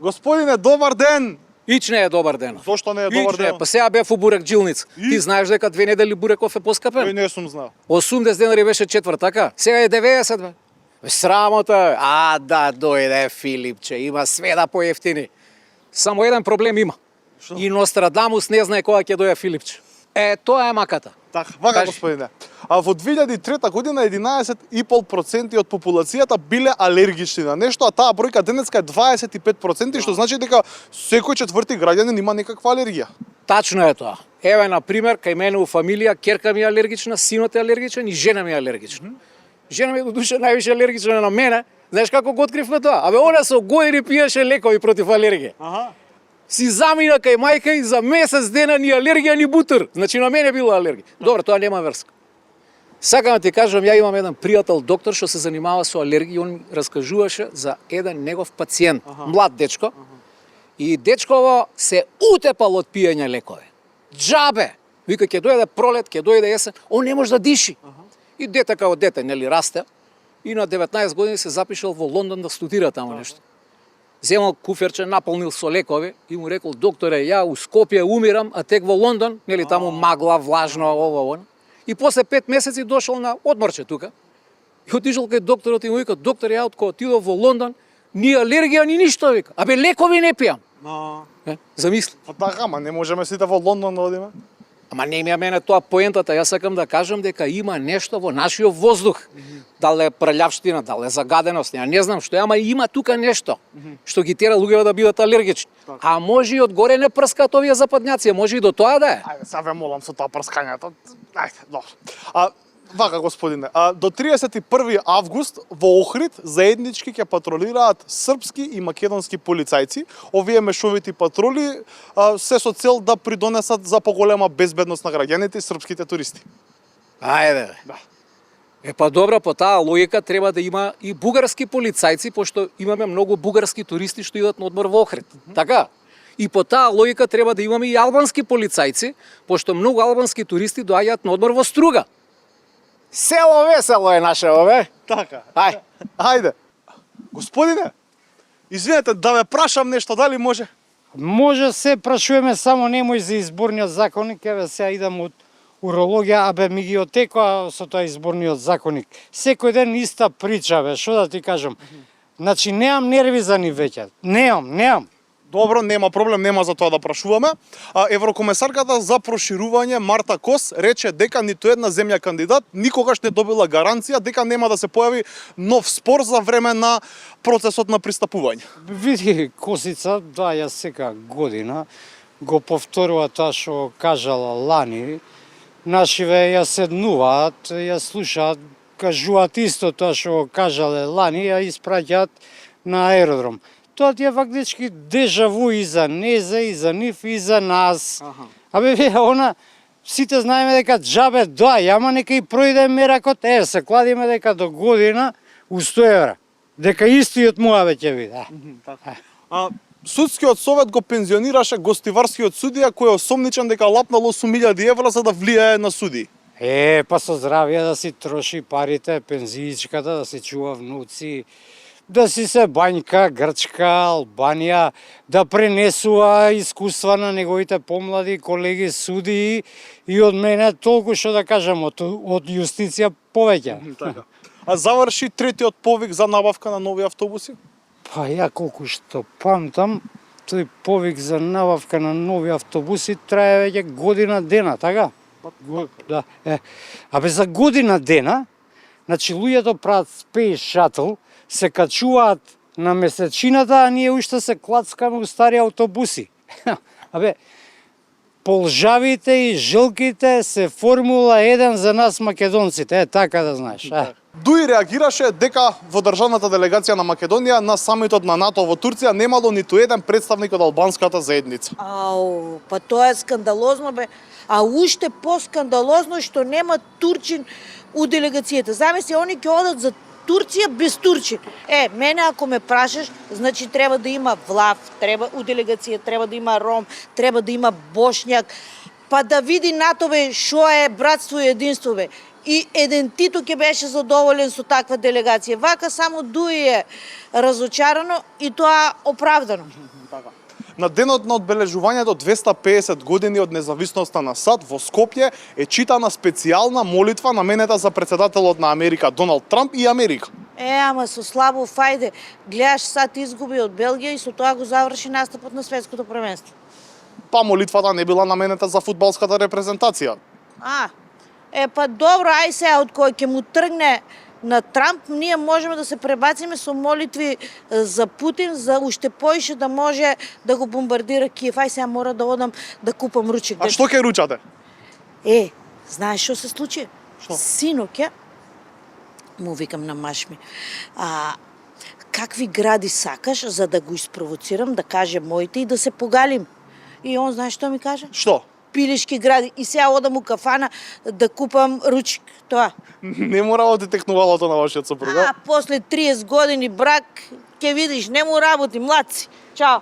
Господине, добар ден! Ич не е добар ден. Зошто не е добар Ич не е. ден? Па сега бев у бурек джилниц. Ти знаеш дека 2 недели буреков е поскапен? Не сум знал. 80 денари беше четврт, така? Сега е 90, бе. Срамота. Да дојде Филипче, има све да поевтини. Само еден проблем има. Шо? И Нострадамус не знае кога ќе дојде Филипче. Тоа е маката. Така, вака, Кажи. господине. А во 2003 година 11,5% од популацијата биле алергични на нешто, а таа бројка денеска е 25%, што значи дека секој четврти граѓанин има некаква алергија. Тачно е тоа. Еве, на пример, кај мене у фамилија, керка ми е алергична, синот е алергичен и жена ми е алергична. Жена ми е до душа највише алергична на мене. Знаеш како го откривме тоа? Абе, она со години пиеше лекови против алергија. Аха. Си замина кај мајка и за месец дена ни алергија ни бутер. Значи на мене била алергија. Добро, тоа нема врска. Сакам да ти кажам, ја имам еден пријател доктор што се занимава со алергија, он раскажуваше за еден негов пациент, млад дечко. И дечково се утепал од пиење лекови. Џабе. Вика ќе дојде пролет, ќе дојде есен, он не може да диши. И дете као дете, нели, расте. И на 19 години се запишал во Лондон да студира таму нешто. Земал куферче, наполнил со лекови и му рекол: докторе, ја у Скопје умирам, а тек во Лондон, нели, таму магла, влажно, ово. И после 5 месеци дошол на одморче тука. И отишол кај докторот и му вика: доктор, ја од кога отидов во Лондон, ни алергија, ни ништо, вика. Абе, лекови не пијам. Замисли. Па така, ама не можеме сите во Лондон да одиме? Ама не ми е мене тоа поентата, јас сакам да кажам дека има нешто во нашиот воздух. Дали е прљавштина, дали е загаденост, ја не знам што е, ама има тука нешто што ги тера луѓето да бидат алергични. А може и одгоре не прскаат овие западњаци, може и до тоа да е. Ајде, сега ве молам со тоа прскањето. Ајде, добро. Вака, господине, до 31 август во Охрид заеднички ќе патролираат српски и македонски полицајци. Овие мешовити патроли се со цел да придонесат за поголема безбедност на граѓаните и српските туристи. Ајде, бе. Да. Па добро, по таа логика треба да има и бугарски полицајци, пошто имаме многу бугарски туристи што идат на одмор во Охрид. Така? И по таа логика треба да имаме и албански полицајци, пошто многу албански туристи доаѓаат на одмор во Струга. Село весело е нашево, бе. Така. Ајде. Господине, извинете, да ве прашам нешто, дали може? Може се, прашуваме, само немој за изборниот законник, еве сега идам од урологија, абе ми ги отекоа со тоа изборниот законник. Секој ден иста прича, бе, што да ти кажам. Значи, немам нерви за ни веќе. Немам. Добро, нема проблем, нема за тоа да прашуваме. Еврокомесарката за проширување Марта Кос рече дека ниту една земја кандидат никогаш не добила гаранција дека нема да се појави нов спор за време на процесот на пристапување. Види, Косица, да, јас сека година го повторува тоа што кажала лани. Нашиве ја седнуваат, ја слушаат, кажуваат исто тоа што кажале лани, ја испраќаат на аеродром. Тоа ти е фактички дежаву и за Неза, и за нив, и за нас. Абе, она, сите знаеме дека џабе доа, ама нека и пројде меракот, се кладиме дека до година у 100 евра. Дека истиот муаве ќе биде. Судскиот совет го пензионираше гостиварскиот судија кој е осомничен дека лапнал 8.000 евра за да влијае на суди. Па со здравје да си троши парите, пензиичката, да си чува внуци, да си се бањка, Грчка, Албанија, да пренесува искуства на неговите помлади колеги судии и од мене толку што да кажам, од јустиција повеќе. А заврши третиот повик за набавка на нови автобуси? Па ја колку што памтам, тој повик за набавка на нови автобуси трае веќе година дена, така? Да. Абе за година дена, значи луѓето прават Space Shuttle, се качуваат на месечината, а ние уште се клацкаме у стари автобуси. Абе, полжавите и жилките се Формула 1 за нас македонците, така да знаеш. Дуи реагираше дека во државната делегација на Македонија на самитот на НАТО во Турција немало ниту еден представник од албанската заедница. Па тоа е скандалозно, бе. А уште поскандалозно што нема турчин у делегацијата. Замисли, они ќе одат за Турција без турчин. Мене ако ме прашаш, значи треба да има влав, треба у делегација, треба да има ром, треба да има бошњак, па да види НАТО, бе, шо е братство и единство, бе. и еден Тито ќе беше задоволен со таква делегација. Вака само Дуи е разочарано и тоа оправдано. На денот на одбележувањето 250 години од независноста на САД во Скопје е читана специјална молитва наменета за председателот на Америка Доналд Трамп и Америка. Ама со слабо фајде, гледаш САД изгуби од Белгија и со тоа го заврши настапот на светското првенство. Па молитвата не била наменета за фудбалската репрезентација. Па добро, ај сега од кој ќе му тргне на Трамп, ние можеме да се пребациме со молитви за Путин, за уште поише да може да го бомбардира Киев. Ај сега мора да одам да купам ручек. А што ќе ручате? Знаеш што се случи? Синоќа му викам на маш ми, какви гради сакаш за да го испровоцирам, да каже моите и да се погалим. И он знаеш што ми каже? Што? Пилишки гради. И сега одам у кафана да купам ручек. Тоа. Не му работи технувалото на вашиот сопруг, после 30 години брак, ќе видиш, не му работи, млад си. Чао.